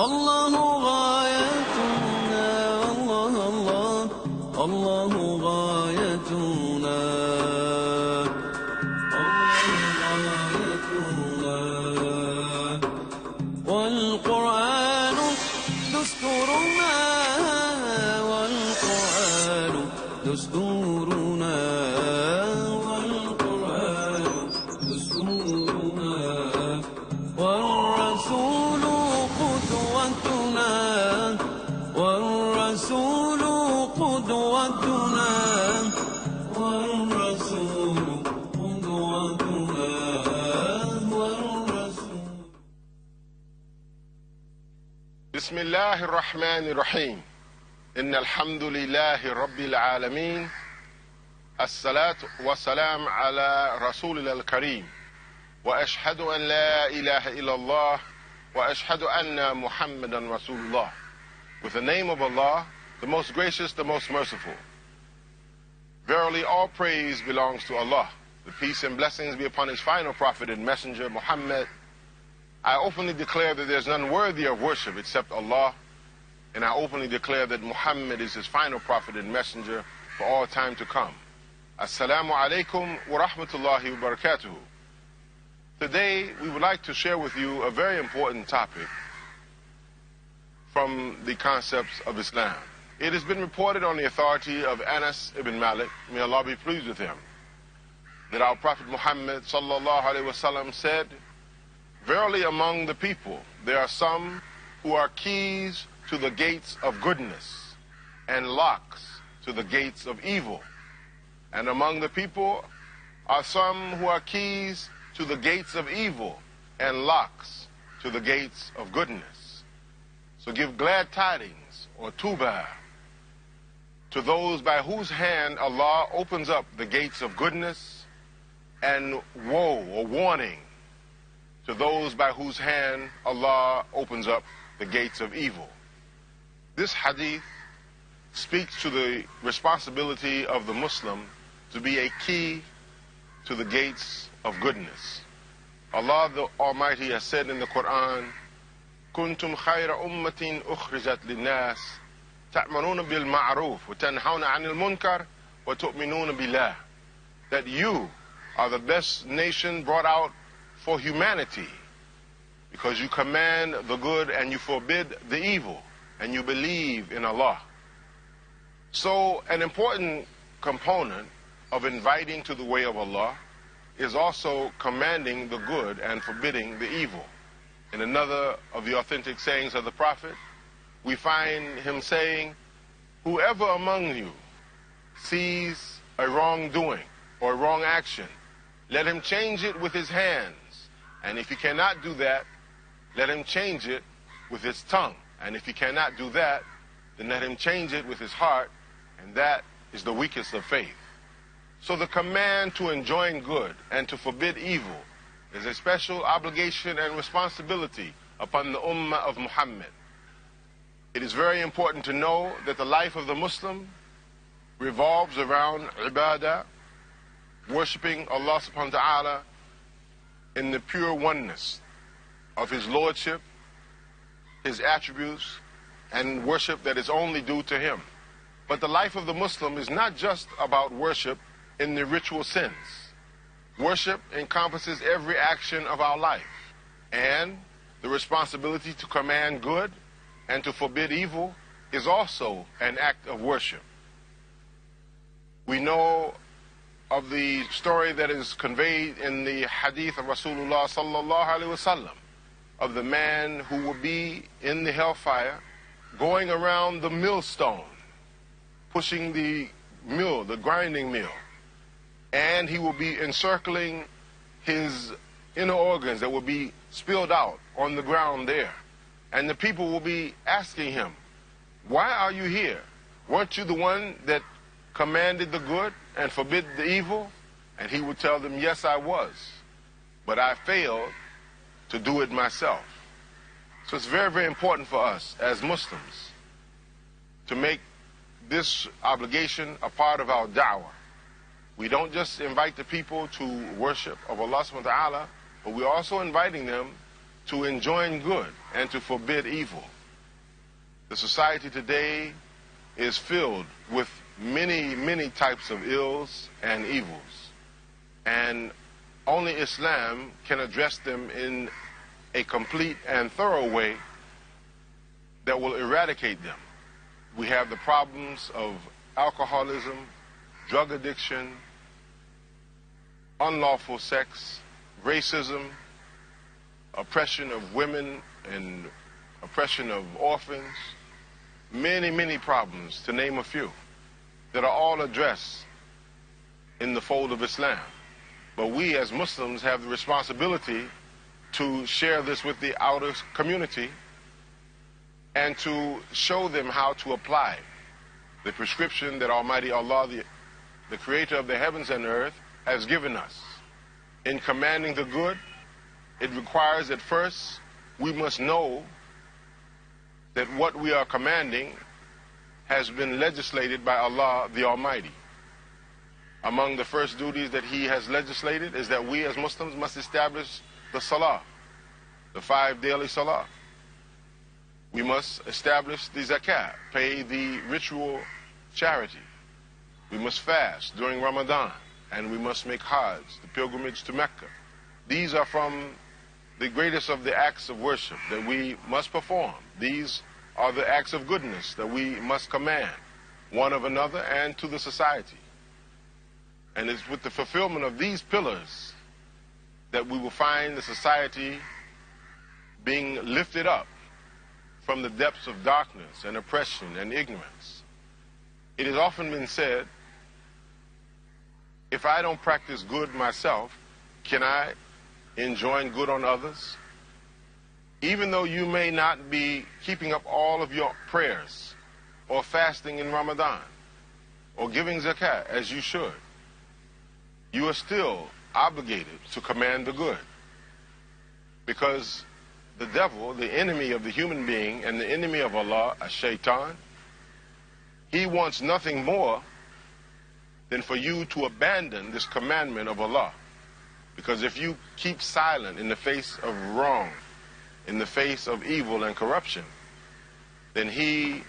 الله غايتنا الله الله الله غايتنا والقرآن دستورنا والقرآن دستورنا والقرآن دستورنا والرسول قدوتنا والرسول قدوتنا والرسول قدوتنا والرسول. بسم الله الرحمن الرحيم. إن الحمد لله رب العالمين. الصلاة والسلام على رسولنا الكريم. وأشهد أن لا إله إلا الله وأشهد أن محمدا رسول الله. With the name of Allah, the most gracious, the most merciful. Verily all praise belongs to Allah. The peace and blessings be upon his final prophet and messenger, Muhammad. I openly declare that there's none worthy of worship except Allah, and I openly declare that Muhammad is his final prophet and messenger for all time to come. Assalamu alaikum wa rahmatullahi wa barakatuhu. Today we would like to share with you a very important topic from the concepts of Islam. It has been reported on the authority of Anas ibn Malik, may Allah be pleased with him, that our Prophet Muhammad sallallahu alaihi wasallam said, "Verily among the people there are some who are keys to the gates of goodness and locks to the gates of evil. And among the people are some who are keys to the gates of evil and locks to the gates of goodness. So give glad tidings, or tuba, to those by whose hand Allah opens up the gates of goodness, and woe or warning to those by whose hand Allah opens up the gates of evil." This hadith speaks to the responsibility of the Muslim to be a key to the gates of goodness. Allah the Almighty has said in the Quran, "Kuntum khayra ummatin ukhrijat linnas ta'manuna bil ma'ruf wa tanhauna 'anil munkar wa tu'minuna billah." That you are the best nation brought out for humanity, because you command the good and you forbid the evil, and you believe in Allah. So an important component of inviting to the way of Allah is also commanding the good and forbidding the evil. In another of the authentic sayings of the Prophet, we find him saying, "Whoever among you sees a wrongdoing or a wrong action, let him change it with his hands. And if he cannot do that, let him change it with his tongue. And if he cannot do that, then let him change it with his heart, and that is the weakest of faith." So the command to enjoin good and to forbid evil is a special obligation and responsibility upon the Ummah of Muhammad. It is very important to know that the life of the Muslim revolves around ibadah, worshiping Allah subhanahu wa ta'ala in the pure oneness of his lordship, his attributes, and worship that is only due to him. But the life of the Muslim is not just about worship in the ritual sense. Worship encompasses every action of our life, and the responsibility to command good and to forbid evil is also an act of worship. We know of the story that is conveyed in the hadith of Rasulullah sallallahu alaihi wasallam, of the man who will be in the hellfire going around the millstone, pushing the mill, the grinding mill, and he will be encircling his inner organs that will be spilled out on the ground there. And the people will be asking him, "Why are you here? Weren't you the one that commanded the good and forbid the evil?" And he would tell them, "Yes, I was, but I failed to do it myself." So it's very, very important for us as Muslims to make this obligation a part of our da'wah. We don't just invite the people to worship of Allah subhanahu wa ta'ala, but we're also inviting them to enjoin good and to forbid evil. The society today is filled with many, many types of ills and evils, and only Islam can address them in a complete and thorough way that will eradicate them. We have the problems of alcoholism, drug addiction, unlawful sex, racism, oppression of women and oppression of orphans, many, many problems, to name a few, that are all addressed in the fold of Islam. But we as Muslims have the responsibility to share this with the outer community and to show them how to apply the prescription that Almighty Allah, the creator of the heavens and earth, has given us. In commanding the good, it requires that first we must know that what we are commanding has been legislated by Allah the Almighty. Among the first duties that He has legislated is that we as Muslims must establish the Salah, the 5 daily Salah. We must establish the Zakat, pay the ritual charity. We must fast during Ramadan, and we must make Hajj, the pilgrimage to Mecca. These are from the greatest of the acts of worship that we must perform. These are the acts of goodness that we must command one of another and to the society. And it's with the fulfillment of these pillars that we will find the society being lifted up from the depths of darkness and oppression and ignorance. It has often been said, if I don't practice good myself, can I enjoin good on others? Even though you may not be keeping up all of your prayers or fasting in Ramadan or giving zakat as you should, you are still obligated to command the good. Because the devil, the enemy of the human being and the enemy of Allah, Ash-Shaytan, he wants nothing more than for you to abandon this commandment of Allah. Because if you keep silent in the face of wrong, in the face of evil and corruption, then he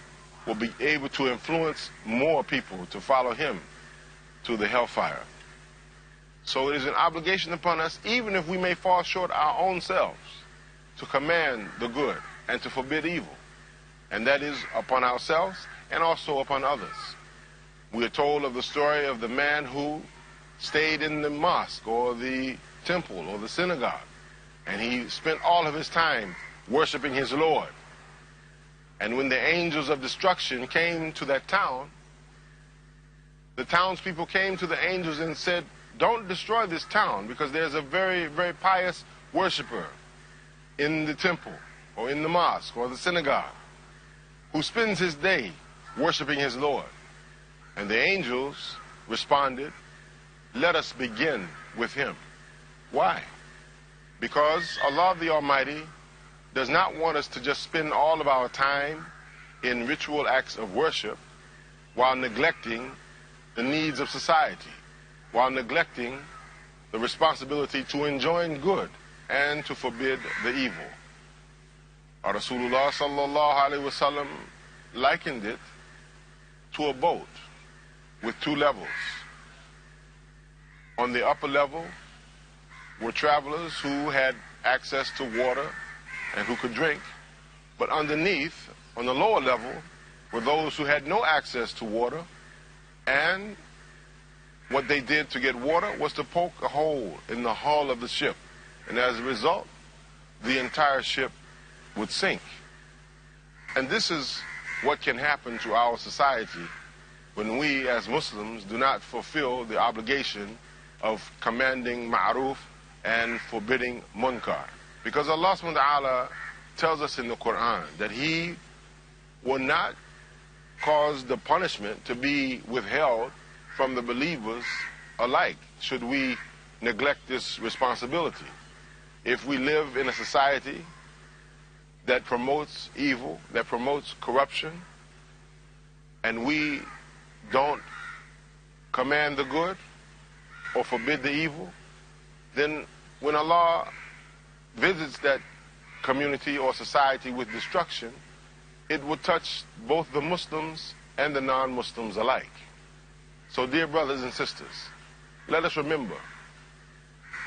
will be able to influence more people to follow him to the hellfire. So it is an obligation upon us, even if we may fall short our own selves, to command the good and to forbid evil. And that is upon ourselves and also upon others. We are told of the story of the man who stayed in the mosque or the temple or the synagogue, and he spent all of his time worshiping his Lord. And when the angels of destruction came to that town, the townspeople came to the angels and said, don't destroy this town, because there's a very, very pious worshiper in the temple or in the mosque or the synagogue who spends his day worshiping his Lord. And the angels responded, let us begin with him. Why? Because Allah the Almighty does not want us to just spend all of our time in ritual acts of worship while neglecting the needs of society, while neglecting the responsibility to enjoin good and to forbid the evil. Our Rasulullah sallallahu alaihi wasallam likened it to a boat with 2 levels. On the upper level were travelers who had access to water and who could drink, but underneath, on the lower level, were those who had no access to water, and what they did to get water was to poke a hole in the hull of the ship, and as a result, the entire ship would sink. And this is what can happen to our society when we as Muslims do not fulfill the obligation of commanding ma'ruf and forbidding munkar. Because Allah subhanahu wa ta'ala tells us in the Quran that He will not cause the punishment to be withheld from the believers alike should we neglect this responsibility. If we live in a society that promotes evil, that promotes corruption, and we don't command the good or forbid the evil, then when Allah visits that community or society with destruction, it would touch both the Muslims and the non-Muslims alike. So dear brothers and sisters, let us remember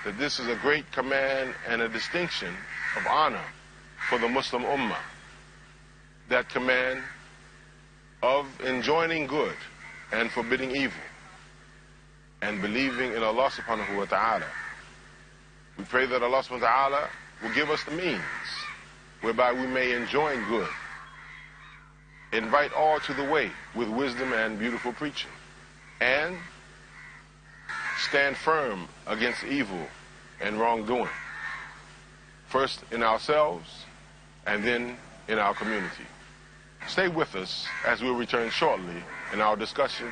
that this is a great command and a distinction of honor for the Muslim Ummah. That command of enjoining good and forbidding evil and believing in Allah subhanahu wa ta'ala. We pray that Allah subhanahu wa ta'ala will give us the means whereby we may enjoin good, invite all to the way with wisdom and beautiful preaching, and stand firm against evil and wrongdoing, first in ourselves and then in our community. Stay with us as we'll return shortly in our discussion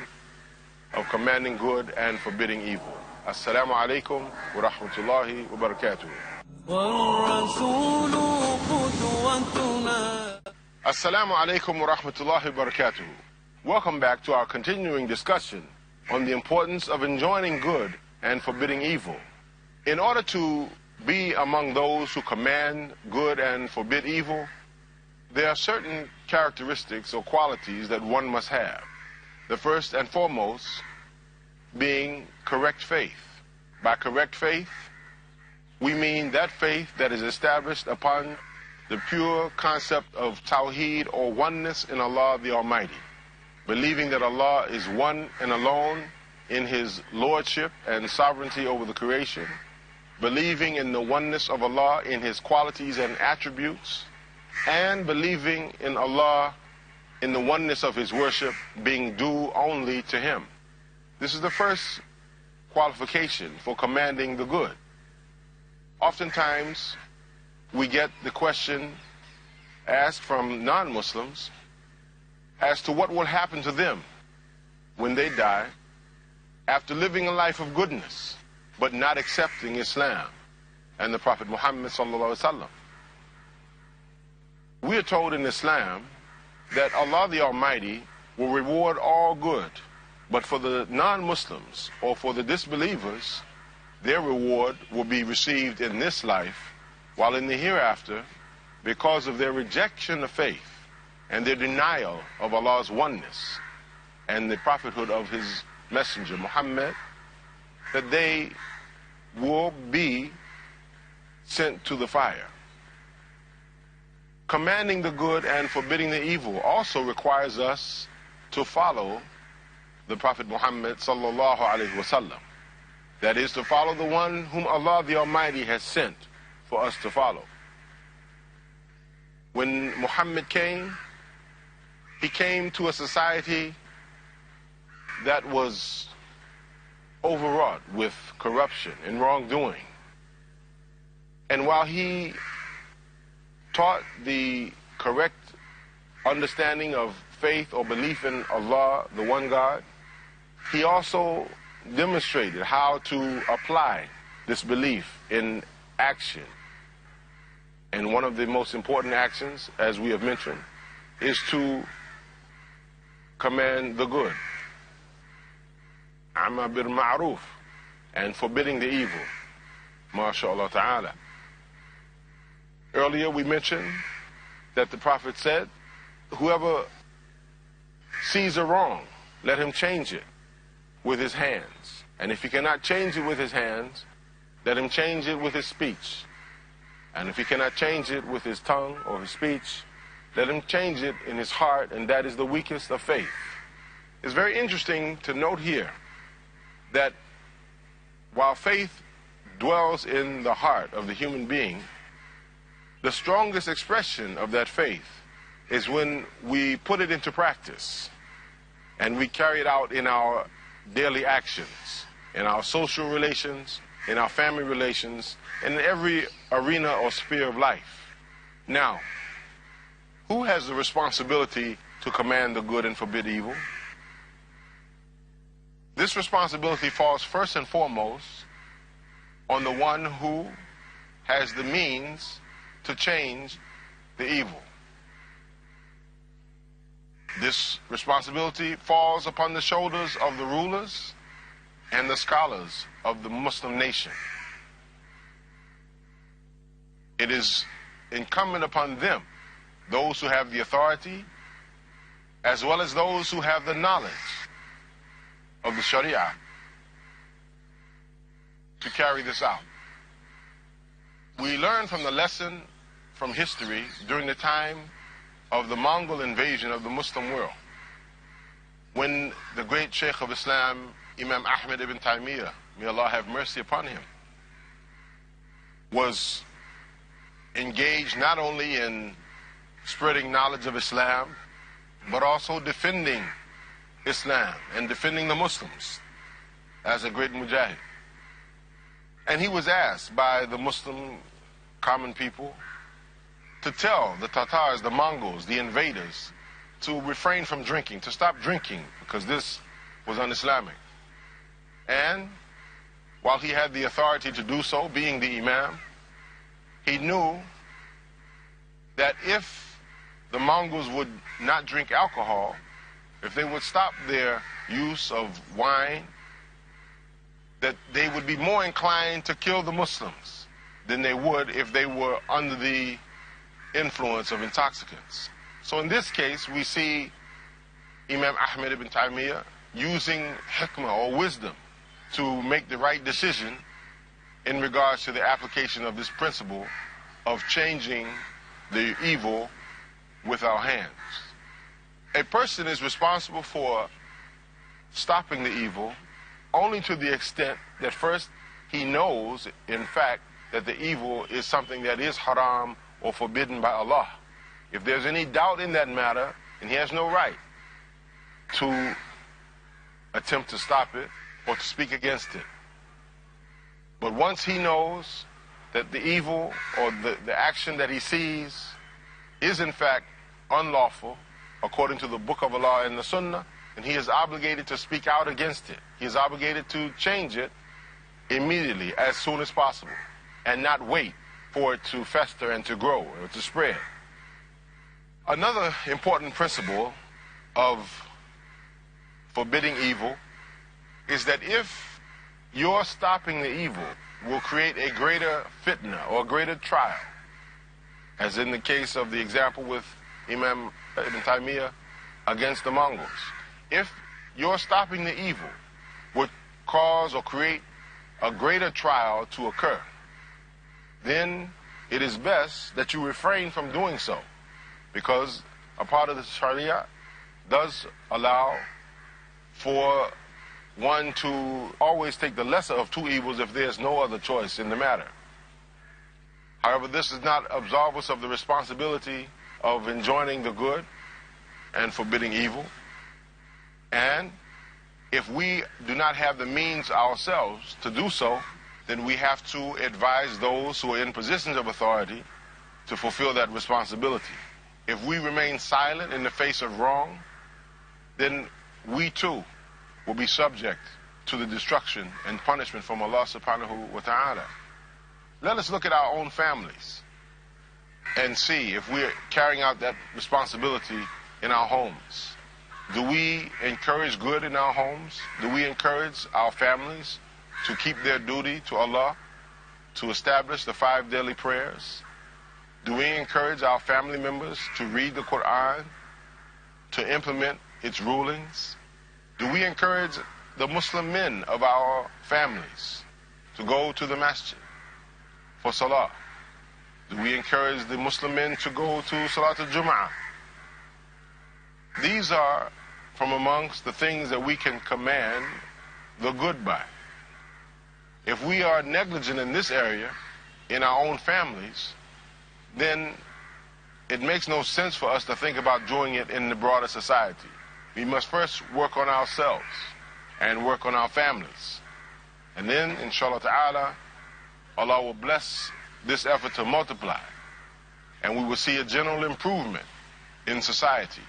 of commanding good and forbidding evil. Assalamu alaikum wa rahmatullahi wa barakatuh. Assalamu alaikum wa rahmatullahi wa barakatuh. Welcome back to our continuing discussion on the importance of enjoining good and forbidding evil. In order to be among those who command good and forbid evil, there are certain characteristics or qualities that one must have. The first and foremost being correct faith. By correct faith, we mean that faith that is established upon the pure concept of Tawheed or oneness in Allah the Almighty, believing that Allah is one and alone in His lordship and sovereignty over the creation, believing in the oneness of Allah in His qualities and attributes, and believing in Allah in the oneness of His worship being due only to Him. This is the first qualification for commanding the good. Oftentimes, we get the question asked from non-Muslims as to what will happen to them when they die after living a life of goodness but not accepting Islam and the Prophet Muhammad sallallahu alaihi wasallam. We are told in Islam that Allah the Almighty will reward all good, but for the non-Muslims or for the disbelievers, their reward will be received in this life, while in the hereafter, because of their rejection of faith and their denial of Allah's oneness and the prophethood of His messenger Muhammad, that they will be sent to the fire. Commanding the good and forbidding the evil also requires us to follow the Prophet Muhammad sallallahu alaihi wasallam. That is, to follow the one whom Allah the Almighty has sent for us to follow. When Muhammad came, he came to a society that was overwrought with corruption and wrongdoing. And while he taught the correct understanding of faith or belief in Allah, the one God, he also demonstrated how to apply this belief in action. And one of the most important actions, as we have mentioned, is to command the good, Amr bil Ma'ruf, and forbidding the evil, MashaAllah Ta'ala. Earlier we mentioned that the Prophet said, whoever sees a wrong, let him change it with his hands. And if he cannot change it with his hands, let him change it with his speech. And if he cannot change it with his tongue or his speech, let him change it in his heart, and that is the weakest of faith. It's very interesting to note here that while faith dwells in the heart of the human being, the strongest expression of that faith is when we put it into practice and we carry it out in our daily actions, in our social relations, in our family relations, in every arena or sphere of life. Now, who has the responsibility to command the good and forbid evil? This responsibility falls first and foremost on the one who has the means to change the evil. This responsibility falls upon the shoulders of the rulers and the scholars of the Muslim nation. It is incumbent upon them, those who have the authority, as well as those who have the knowledge of the Sharia, to carry this out. We learn from the lesson from history during the time of the Mongol invasion of the Muslim world, when the great Shaykh of Islam, Imam Ahmed ibn Taymiyyah, may Allah have mercy upon him, was engaged not only in spreading knowledge of Islam, but also defending Islam and defending the Muslims as a great mujahid. And he was asked by the Muslim common people to tell the Tatars, the Mongols, the invaders, to refrain from drinking, to stop drinking, because this was un-Islamic. And while he had the authority to do so, being the Imam, he knew that if the Mongols would not drink alcohol, if they would stop their use of wine, that they would be more inclined to kill the Muslims than they would if they were under the influence of intoxicants. So in this case, we see Imam Ahmed ibn Taymiyyah using hikmah or wisdom to make the right decision in regards to the application of this principle of changing the evil with our hands. A person is responsible for stopping the evil only to the extent that first he knows, in fact, that the evil is something that is haram or forbidden by Allah. If there's any doubt in that matter, then he has no right to attempt to stop it or to speak against it. But once he knows that the evil or the action that he sees is in fact unlawful according to the Book of Allah and the Sunnah, and he is obligated to speak out against it. He is obligated to change it immediately, as soon as possible, and not wait for it to fester and to grow or to spread. Another important principle of forbidding evil is that if your stopping the evil will create a greater fitna or a greater trial, as in the case of the example with Imam Ibn Taymiyyah against the Mongols, if your stopping the evil would cause or create a greater trial to occur, then it is best that you refrain from doing so, because a part of the Sharia does allow for one to always take the lesser of two evils if there's no other choice in the matter. However, this does not absolve us of the responsibility of enjoining the good and forbidding evil. And if we do not have the means ourselves to do so, then we have to advise those who are in positions of authority to fulfill that responsibility. If we remain silent in the face of wrong, then we too will be subject to the destruction and punishment from Allah subhanahu wa ta'ala. Let us look at our own families and see if we're carrying out that responsibility in our homes. Do we encourage good in our homes? Do we encourage our families to keep their duty to Allah, to establish the 5 daily prayers? Do we encourage our family members to read the Quran, to implement its rulings? Do we encourage the Muslim men of our families to go to the masjid for salah? Do we encourage the Muslim men to go to Salat al-Jum'ah? These are from amongst the things that we can command the good by. If we are negligent in this area, in our own families, then it makes no sense for us to think about doing it in the broader society. We must first work on ourselves and work on our families. And then, inshallah ta'ala, Allah will bless this effort to multiply, and we will see a general improvement in society.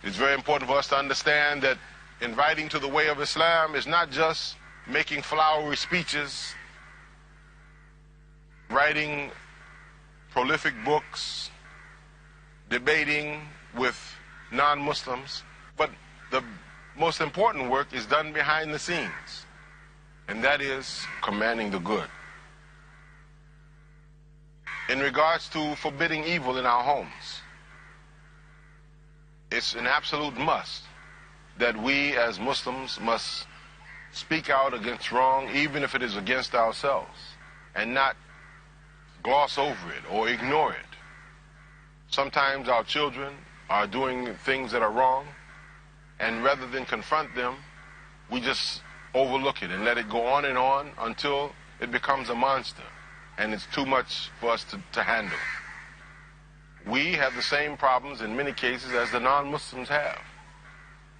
It's very important for us to understand that inviting to the way of Islam is not just making flowery speeches, writing prolific books, debating with non-Muslims, but the most important work is done behind the scenes, and that is commanding the good. In regards to forbidding evil in our homes, it's an absolute must that we as Muslims must speak out against wrong, even if it is against ourselves, and not gloss over it or ignore it. Sometimes our children are doing things that are wrong, and rather than confront them, we just overlook it and let it go on and on until it becomes a monster and it's too much for us to handle. We have the same problems in many cases as the non-Muslims have.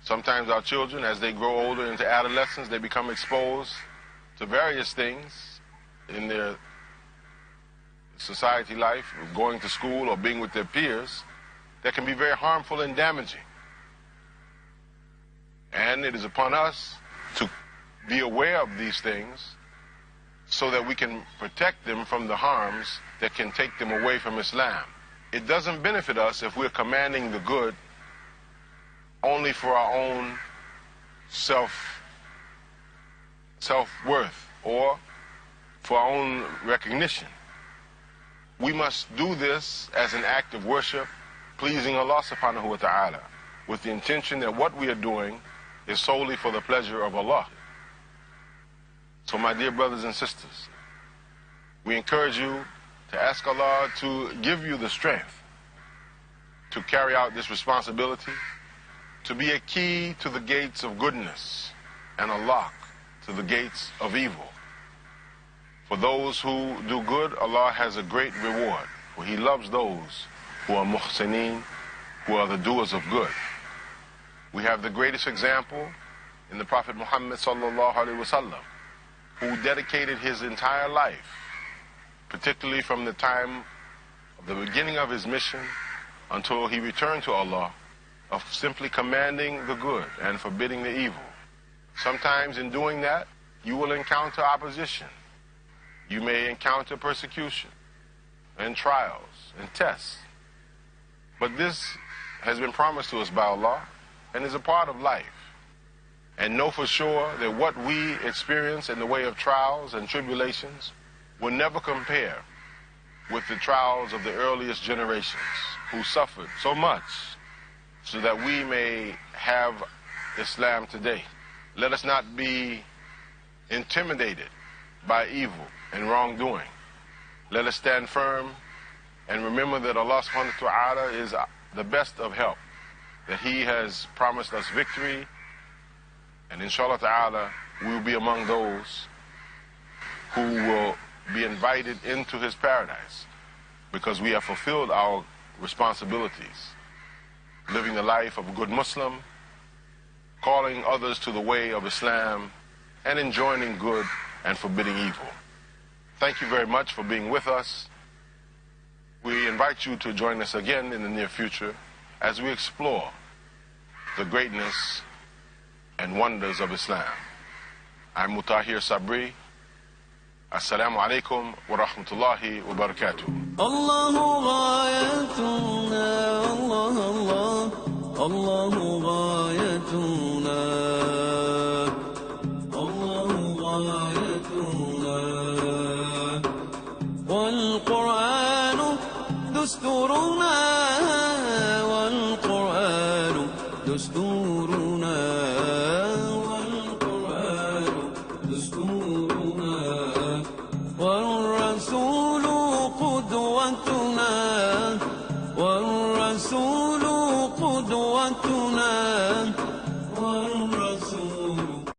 Sometimes our children, as they grow older into adolescence, they become exposed to various things in their society life, going to school or being with their peers, that can be very harmful and damaging. And it is upon us to be aware of these things so that we can protect them from the harms that can take them away from Islam. It doesn't benefit us if we're commanding the good only for our own self-worth or for our own recognition. We must do this as an act of worship, pleasing Allah subhanahu wa ta'ala, with the intention that what we are doing is solely for the pleasure of Allah. So my dear brothers and sisters, we encourage you to ask Allah to give you the strength to carry out this responsibility, to be a key to the gates of goodness and a lock to the gates of evil. For those who do good, Allah has a great reward, for He loves those who are muhsineen, who are the doers of good. We have the greatest example in the Prophet Muhammad sallallahu alaihi wasallam, who dedicated his entire life, particularly from the time of the beginning of his mission until he returned to Allah, of simply commanding the good and forbidding the evil. Sometimes in doing that, you will encounter opposition. You may encounter persecution and trials and tests. But this has been promised to us by Allah and is a part of life. And know for sure that what we experience in the way of trials and tribulations will never compare with the trials of the earliest generations who suffered so much so that we may have Islam today. Let us not be intimidated by evil and wrongdoing. Let us stand firm and remember that Allah subhanahu wa ta'ala is the best of help, that He has promised us victory, and inshallah ta'ala we will be among those who will be invited into His paradise because we have fulfilled our responsibilities, living the life of a good Muslim, calling others to the way of Islam, and enjoining good and forbidding evil. Thank you very much for being with us. We invite you to join us again in the near future as we explore the greatness and wonders of Islam. I'm Mutahhir Sabree. Assalamu alaikum wa rahmatullahi wa barakatuh. Allahu ghayatuna, Allah, Allah, Allahu ghayatuna, Allahu ghayatuna, wal Qur'anu dusturuna, wal Qur'anu dusturuna, wal Qur'anu dusturuna, والرسول قدوتنا والرسول قدوتنا